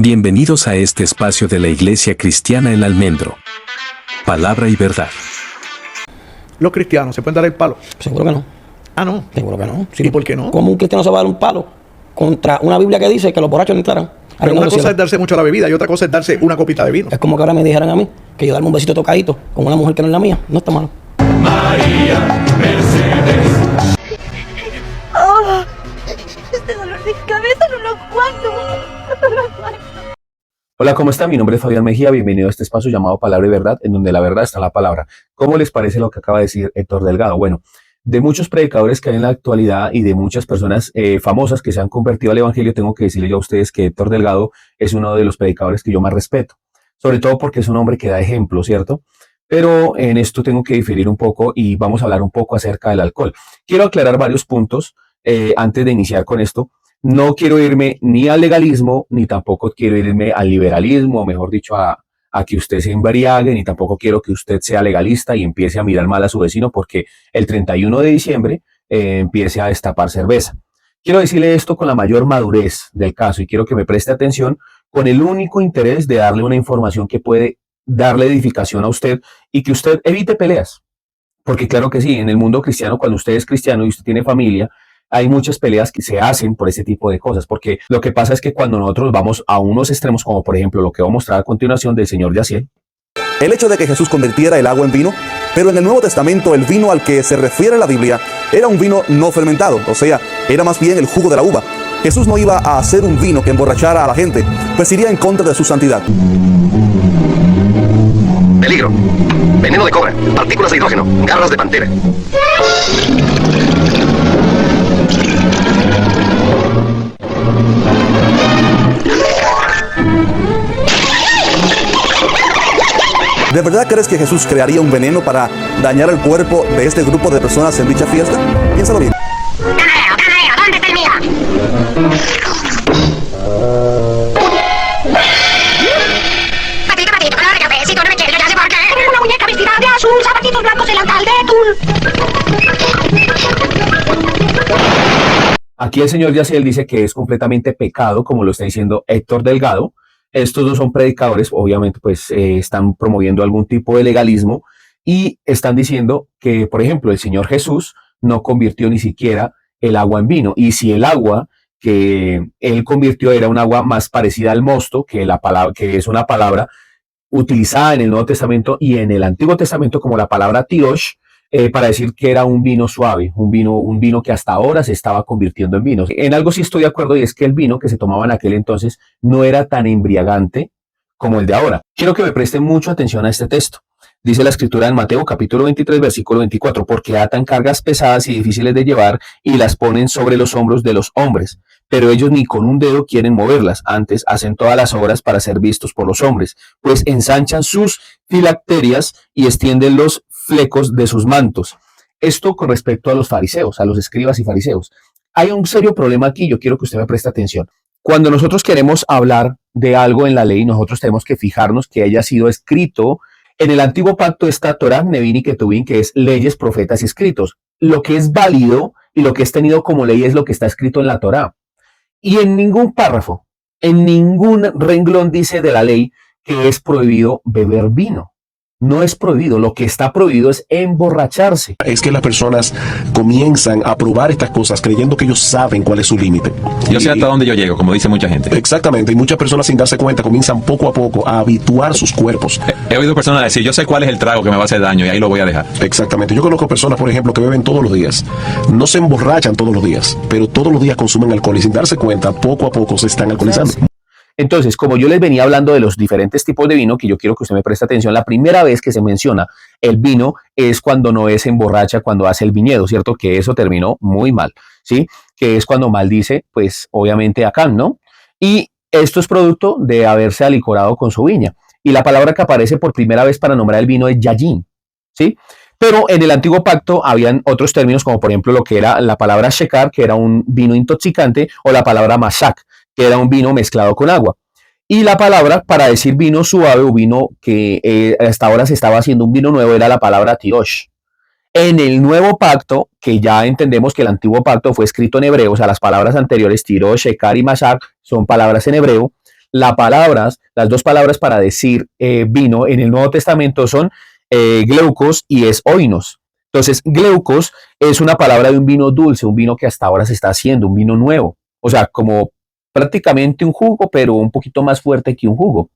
Bienvenidos a este espacio de la Iglesia Cristiana El Almendro. Palabra y verdad. Los cristianos se pueden dar el palo. Seguro que no. Ah, no. Seguro que no. ¿Y por qué no? ¿Cómo un cristiano se va a dar un palo contra una Biblia que dice que los borrachos no entrarán? Pero una cosa es darse mucho a la bebida y otra cosa es darse una copita de vino. Es como que ahora me dijeran a mí que yo darme un besito tocadito con una mujer que no es la mía. No está malo. María Mercedes. Oh, este dolor de cabeza no lo aguanto. Hola, ¿cómo está? Mi nombre es Fabián Mejía, bienvenido a este espacio llamado Palabra y Verdad, en donde la verdad está en la palabra. ¿Cómo les parece lo que acaba de decir Héctor Delgado? Bueno, de muchos predicadores que hay en la actualidad y de muchas personas famosas que se han convertido al evangelio, tengo que decirle yo a ustedes que Héctor Delgado es uno de los predicadores que yo más respeto, sobre todo porque es un hombre que da ejemplo, ¿cierto? Pero en esto tengo que diferir un poco y vamos a hablar un poco acerca del alcohol. Quiero aclarar varios puntos antes de iniciar con esto. No quiero irme ni al legalismo, ni tampoco quiero irme al liberalismo, o mejor dicho, a que usted se embriague, ni tampoco quiero que usted sea legalista y empiece a mirar mal a su vecino porque el 31 de diciembre empiece a destapar cerveza. Quiero decirle esto con la mayor madurez del caso y quiero que me preste atención con el único interés de darle una información que puede darle edificación a usted y que usted evite peleas. Porque claro que sí, en el mundo cristiano, cuando usted es cristiano y usted tiene familia, hay muchas peleas que se hacen por ese tipo de cosas, porque lo que pasa es que cuando nosotros vamos a unos extremos, como por ejemplo lo que voy a mostrar a continuación del señor Yaciel. El hecho de que Jesús convirtiera el agua en vino, pero en el Nuevo Testamento el vino al que se refiere la Biblia era un vino no fermentado, o sea, era más bien el jugo de la uva. Jesús no iba a hacer un vino que emborrachara a la gente, pues iría en contra de su santidad. Peligro. Veneno de cobra. Partículas de hidrógeno. Garras de pantera. ¿De verdad crees que Jesús crearía un veneno para dañar el cuerpo de este grupo de personas en dicha fiesta? Piénsalo bien. ¡Caneo! ¿Dónde está el mío? Patito, color de cafecito, no me quiero, ya sé por qué. Tengo una muñeca vestida de azul, zapatitos blancos, delantal de tul. Aquí el señor Yaciel dice que es completamente pecado, como lo está diciendo Héctor Delgado. Estos dos son predicadores, obviamente pues están promoviendo algún tipo de legalismo y están diciendo que, por ejemplo, el Señor Jesús no convirtió ni siquiera el agua en vino. Y si el agua que él convirtió era un agua más parecida al mosto, que es una palabra utilizada en el Nuevo Testamento y en el Antiguo Testamento como la palabra tirosh, para decir que era un vino suave, un vino que hasta ahora se estaba convirtiendo en vino. En algo sí estoy de acuerdo y es que el vino que se tomaba en aquel entonces no era tan embriagante como el de ahora. Quiero que me presten mucha atención a este texto. Dice la escritura en Mateo capítulo 23 versículo 24, porque atan cargas pesadas y difíciles de llevar y las ponen sobre los hombros de los hombres, pero ellos ni con un dedo quieren moverlas, antes hacen todas las obras para ser vistos por los hombres, pues ensanchan sus filacterias y extienden los flecos de sus mantos. Esto con respecto a los fariseos, a los escribas y fariseos. Hay un serio problema aquí, yo quiero que usted me preste atención. Cuando nosotros queremos hablar de algo en la ley, nosotros tenemos que fijarnos que haya sido escrito. En el antiguo pacto está Torah, Nevin y Ketuvim, que es leyes, profetas y escritos. Lo que es válido y lo que es tenido como ley es lo que está escrito en la Torah. Y en ningún párrafo, en ningún renglón dice de la ley que es prohibido beber vino. No es prohibido, lo que está prohibido es emborracharse. Es que las personas comienzan a probar estas cosas creyendo que ellos saben cuál es su límite. Yo sé hasta dónde yo llego, como dice mucha gente. Exactamente, y muchas personas sin darse cuenta comienzan poco a poco a habituar sus cuerpos. He oído personas decir, yo sé cuál es el trago que me va a hacer daño y ahí lo voy a dejar. Exactamente, yo conozco personas, por ejemplo, que beben todos los días. No se emborrachan todos los días, pero todos los días consumen alcohol y sin darse cuenta, poco a poco se están alcoholizando. Entonces, como yo les venía hablando de los diferentes tipos de vino, que yo quiero que usted me preste atención, la primera vez que se menciona el vino es cuando Noé se emborracha, cuando hace el viñedo, ¿cierto? Que eso terminó muy mal, ¿sí? Que es cuando maldice, pues, obviamente a Cam, ¿no? Y esto es producto de haberse alicorado con su viña. Y la palabra que aparece por primera vez para nombrar el vino es yayin, ¿sí? Pero en el antiguo pacto habían otros términos, como por ejemplo lo que era la palabra shekar, que era un vino intoxicante, o la palabra masak, que era un vino mezclado con agua. Y la palabra para decir vino suave o vino que hasta ahora se estaba haciendo un vino nuevo era la palabra tirosh. En el nuevo pacto, que ya entendemos que el antiguo pacto fue escrito en hebreo, o sea, las palabras anteriores, tirosh, shekar y masak, son palabras en hebreo. las dos palabras para decir vino en el Nuevo Testamento son gleukos y es oinos. Entonces, gleukos es una palabra de un vino dulce, un vino que hasta ahora se está haciendo, un vino nuevo. O sea, como prácticamente un jugo, pero un poquito más fuerte que un jugo.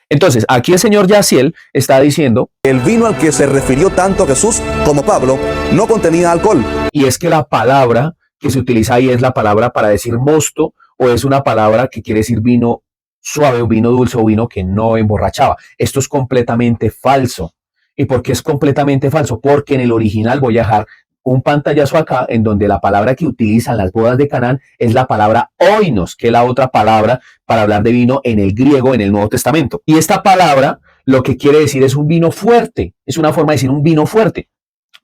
Entonces, aquí el señor Yaciel está diciendo, el vino al que se refirió tanto Jesús como Pablo no contenía alcohol. y es que la palabra que se utiliza ahí es la palabra para decir mosto, o es una palabra que quiere decir vino suave o vino dulce o vino que no emborrachaba. Esto es completamente falso. ¿Y por qué es completamente falso? Porque en el original voy a dejar un pantallazo acá en donde la palabra que utilizan las bodas de Canaán es la palabra oinos, que es la otra palabra para hablar de vino en el griego en el Nuevo Testamento. Y esta palabra lo que quiere decir es un vino fuerte, es una forma de decir un vino fuerte.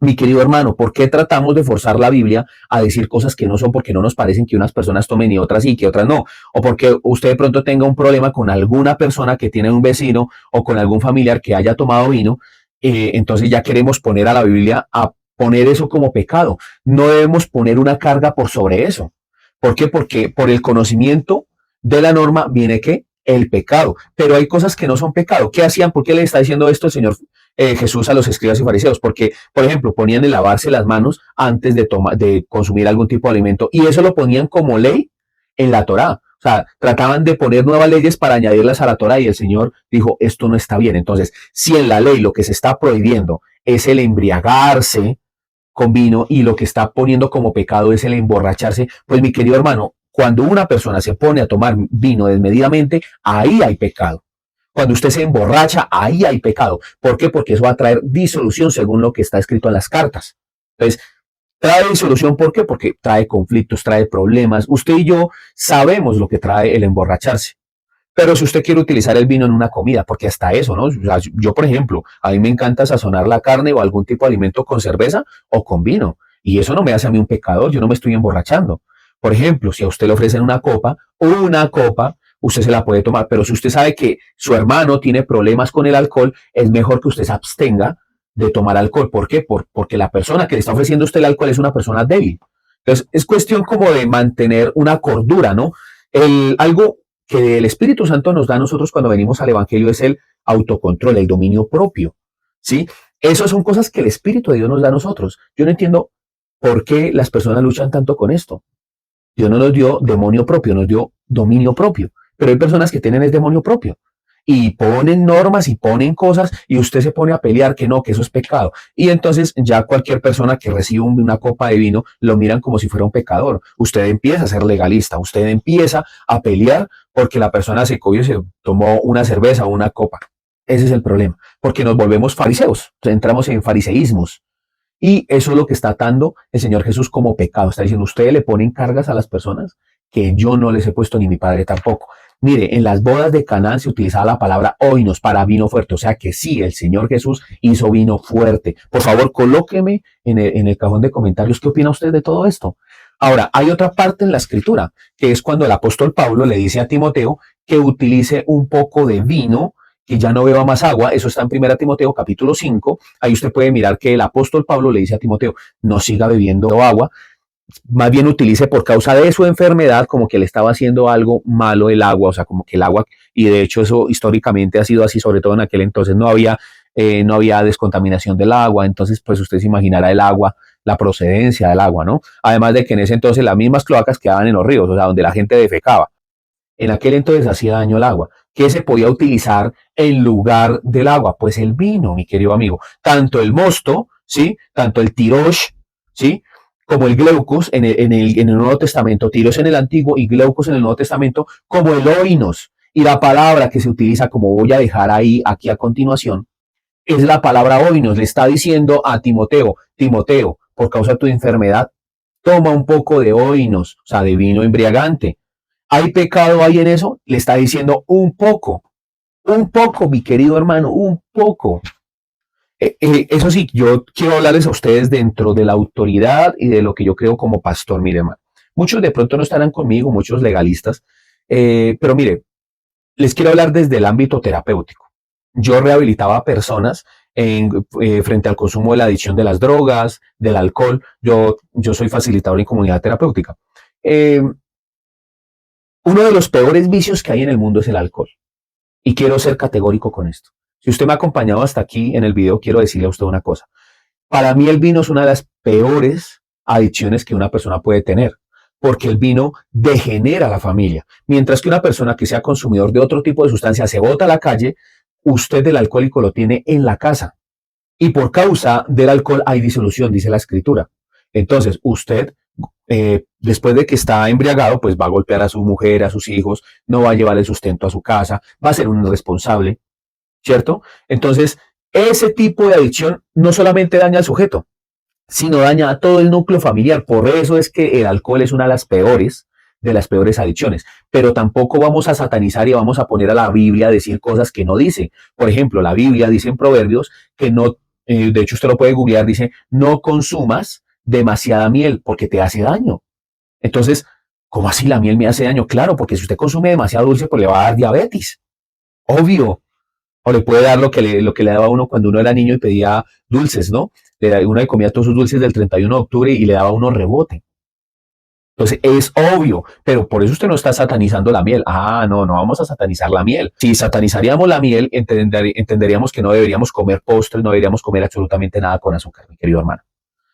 Mi querido hermano, ¿por qué tratamos de forzar la Biblia a decir cosas que no son porque no nos parecen que unas personas tomen y otras sí, que otras no? O porque usted de pronto tenga un problema con alguna persona que tiene un vecino o con algún familiar que haya tomado vino, entonces ya queremos poner a la Biblia a poner eso como pecado. No debemos poner una carga por sobre eso. ¿Por qué? Porque por el conocimiento de la norma viene ¿qué? El pecado. Pero hay cosas que no son pecado. ¿Qué hacían? ¿Por qué le está diciendo esto el Señor Jesús a los escribas y fariseos? Porque, por ejemplo, ponían de lavarse las manos antes de consumir algún tipo de alimento, y eso lo ponían como ley en la Torá. O sea, trataban de poner nuevas leyes para añadirlas a la Torá, y el Señor dijo, esto no está bien. Entonces, si en la ley lo que se está prohibiendo es el embriagarse con vino y lo que está poniendo como pecado es el emborracharse, pues mi querido hermano, cuando una persona se pone a tomar vino desmedidamente, ahí hay pecado. Cuando usted se emborracha, ahí hay pecado. ¿Por qué? Porque eso va a traer disolución según lo que está escrito en las cartas. Entonces, trae disolución, ¿por qué? Porque trae conflictos, trae problemas. Usted y yo sabemos lo que trae el emborracharse. Pero si usted quiere utilizar el vino en una comida, porque hasta eso, ¿no? O sea, yo, por ejemplo, a mí me encanta sazonar la carne o algún tipo de alimento con cerveza o con vino. Y eso no me hace a mí un pecador, yo no me estoy emborrachando. Por ejemplo, si a usted le ofrecen una copa, usted se la puede tomar. Pero si usted sabe que su hermano tiene problemas con el alcohol, es mejor que usted se abstenga de tomar alcohol. ¿Por qué? Porque la persona que le está ofreciendo a usted el alcohol es una persona débil. Entonces, es cuestión como de mantener una cordura, ¿no? Algo que el Espíritu Santo nos da a nosotros cuando venimos al Evangelio es el autocontrol, el dominio propio, ¿sí? Esas son cosas que el Espíritu de Dios nos da a nosotros. Yo no entiendo por qué las personas luchan tanto con esto. Dios no nos dio demonio propio, nos dio dominio propio. Pero hay personas que tienen el demonio propio y ponen normas y ponen cosas, y usted se pone a pelear que no, que eso es pecado. Y entonces ya cualquier persona que recibe una copa de vino lo miran como si fuera un pecador. Usted empieza a ser legalista, usted empieza a pelear porque la persona se cogió y se tomó una cerveza o una copa. Ese es el problema, porque nos volvemos fariseos, entramos en fariseísmos. Y eso es lo que está atando el Señor Jesús como pecado. Está diciendo, ustedes le ponen cargas a las personas que yo no les he puesto, ni mi Padre tampoco. Mire, en las bodas de Canaán se utilizaba la palabra oinos para vino fuerte. O sea que sí, el Señor Jesús hizo vino fuerte. Por favor, colóqueme en el cajón de comentarios qué opina usted de todo esto. Ahora, hay otra parte en la Escritura, que es cuando el apóstol Pablo le dice a Timoteo que utilice un poco de vino, que ya no beba más agua. Eso está en 1 Timoteo capítulo 5. Ahí usted puede mirar que el apóstol Pablo le dice a Timoteo, no siga bebiendo agua, más bien utilice por causa de su enfermedad, como que le estaba haciendo algo malo el agua, o sea, como que el agua, y de hecho eso históricamente ha sido así, sobre todo en aquel entonces no había descontaminación del agua. Entonces pues usted se imaginará el agua, la procedencia del agua, ¿no? Además de que en ese entonces las mismas cloacas quedaban en los ríos, o sea, donde la gente defecaba. En aquel entonces hacía daño el agua. ¿Qué se podía utilizar en lugar del agua? Pues el vino, mi querido amigo. Tanto el mosto, ¿sí? Tanto el tirosh, ¿sí? Como el glaucos en el Nuevo Testamento, tiros en el Antiguo y glaucos en el Nuevo Testamento, como el oinos. Y la palabra que se utiliza, como voy a dejar ahí, aquí a continuación, es la palabra oinos. Le está diciendo a Timoteo, Timoteo, por causa de tu enfermedad, toma un poco de oinos, o sea, de vino embriagante. ¿Hay pecado ahí en eso? Le está diciendo un poco, mi querido hermano, un poco. Eso sí, yo quiero hablarles a ustedes dentro de la autoridad y de lo que yo creo como pastor. Mire, hermano, muchos de pronto no estarán conmigo, muchos legalistas, pero mire, les quiero hablar desde el ámbito terapéutico. Yo rehabilitaba a personas frente al consumo de la adicción de las drogas, del alcohol. Yo soy facilitador en comunidad terapéutica. Uno de los peores vicios que hay en el mundo es el alcohol. Y quiero ser categórico con esto. Si usted me ha acompañado hasta aquí en el video, quiero decirle a usted una cosa. Para mí el vino es una de las peores adicciones que una persona puede tener, porque el vino degenera a la familia. Mientras que una persona que sea consumidor de otro tipo de sustancia se bota a la calle, usted del alcohólico lo tiene en la casa. Y por causa del alcohol hay disolución, dice la escritura. Entonces, usted, después de que está embriagado, pues va a golpear a su mujer, a sus hijos, no va a llevar el sustento a su casa, va a ser un irresponsable, ¿cierto? Entonces, ese tipo de adicción no solamente daña al sujeto, sino daña a todo el núcleo familiar. Por eso es que el alcohol es una de las peores adicciones. Pero tampoco vamos a satanizar y vamos a poner a la Biblia a decir cosas que no dice. Por ejemplo, la Biblia dice en Proverbios que no, de hecho usted lo puede googlear, dice, no consumas demasiada miel porque te hace daño. Entonces, ¿cómo así la miel me hace daño? Claro, porque si usted consume demasiado dulce, pues le va a dar diabetes. Obvio. O le puede dar lo que le daba a uno cuando uno era niño y pedía dulces, ¿no? Uno le comía todos sus dulces del 31 de octubre y le daba a uno rebote. Entonces, es obvio, pero por eso usted no está satanizando la miel. Ah, no vamos a satanizar la miel. Si satanizaríamos la miel, entenderíamos que no deberíamos comer postres, no deberíamos comer absolutamente nada con azúcar, mi querido hermano.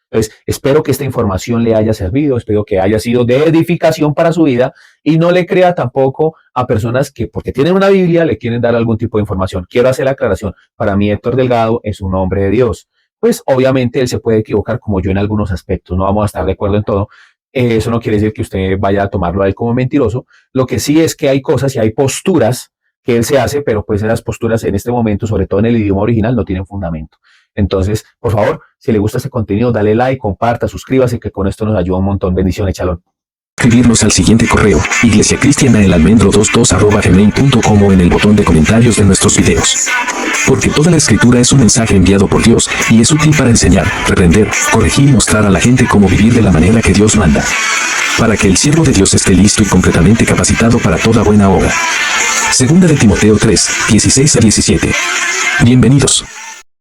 Entonces, espero que esta información le haya servido, espero que haya sido de edificación para su vida y no le crea tampoco a personas que porque tienen una Biblia le quieren dar algún tipo de información. Quiero hacer la aclaración, para mí Héctor Delgado es un hombre de Dios. Pues obviamente él se puede equivocar como yo en algunos aspectos, no vamos a estar de acuerdo en todo. Eso no quiere decir que usted vaya a tomarlo a él como mentiroso. Lo que sí es que hay cosas y hay posturas que él se hace, pero pues esas posturas en este momento, sobre todo en el idioma original, no tienen fundamento. Entonces, por favor, si le gusta este contenido, dale like, comparta, suscríbase, que con esto nos ayuda un montón. Bendiciones, Chalón. Escribirnos al siguiente correo, iglesiacristianaelalmendro22@gmail.com o en el botón de comentarios de nuestros videos. Porque toda la escritura es un mensaje enviado por Dios y es útil para enseñar, reprender, corregir y mostrar a la gente cómo vivir de la manera que Dios manda. Para que el siervo de Dios esté listo y completamente capacitado para toda buena obra. Segunda de Timoteo 3, 16-17. Bienvenidos.